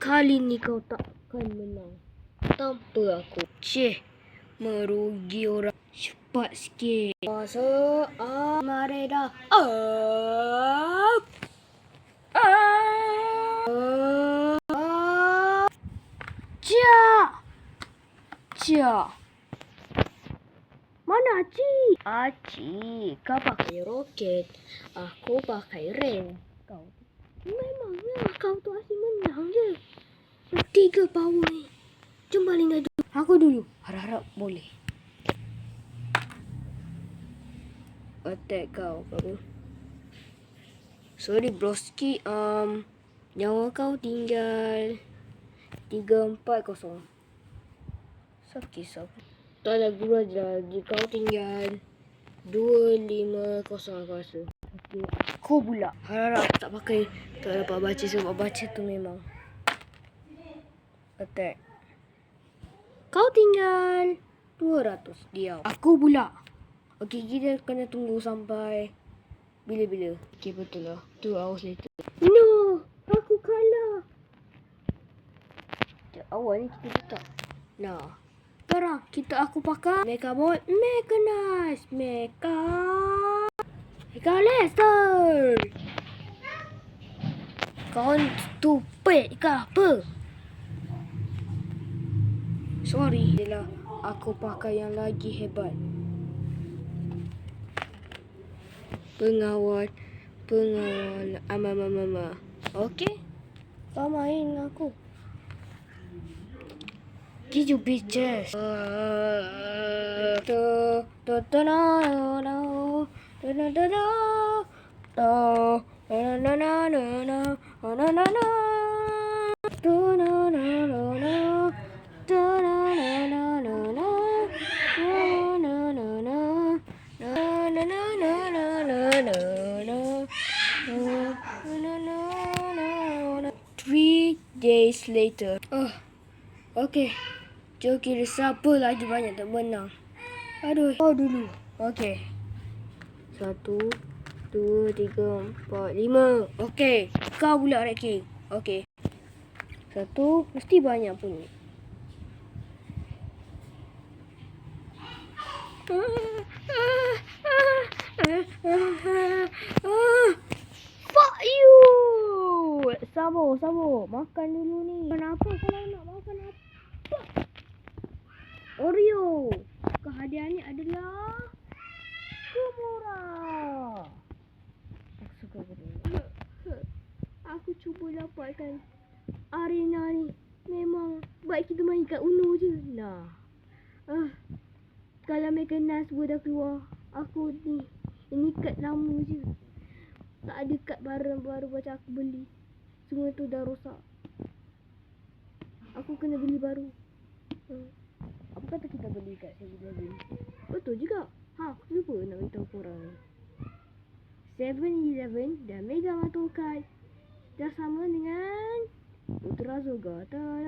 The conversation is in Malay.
Kali ni kau takkan menang tanpa aku. Merugi orang. Cepat sikit. Masuk. Mari dah. Cia. Mana Aci? Aci, kau pakai roket. Aku pakai rem. Memangnya kau tu asyik menang je. 3 power ni. Jom baling dah dulu. Aku dulu. Harap-harap boleh. Attack kau. Sorry broski. Nyawa kau tinggal 3-4-0. Sakit. Tak ada guna je lagi. Kau tinggal 2-5-0 aku rasa. Okay. Aku pula. Harap tak pakai. Tak dapat baca sebab baca tu memang. Attack. Kau tinggal 200. Diam. Aku pula. Okay, kita kena tunggu sampai bila-bila. Okay, betul lah. 2 hours later. No! Aku kalah. Awal ni kita letak. Nah. Sekarang aku pakai Mecha Ball. Mechanize. Mecha Laser. Kau stupid ke apa? Sorry. Yelah, aku pakai yang lagi hebat. Pengawal. Mama. Okay. Kau main dengan aku. Get you bitches. Three days later. Okay. Jom kira siapa lagi banyak tak menang. Aduh, kau dulu. Okay. 1, 2, 3, 4, 5. Okay. Kau pula ranking. Okay. 1, mesti banyak pun. Fuck you. Sabar. Makan dulu ni. Kenapa kalau nak makan apa? Oreo. Kehadiah ni adalah Kumura. Aku suka benda. Aku cuba dapatkan arena ni. Memang baik kita main kat Uno je. Nah. Kalau Mechanize dah keluar, aku ni ini kad lama je. Tak ada kad baru macam aku beli. Semua tu dah rosak. Aku kena beli baru. Apa kata kita beli kat 7-Eleven? Betul juga. Aku lupa nak beritahu korang. 7-Eleven dan Mega Motorcard dah sama dengan Ultra Zoga. Tada.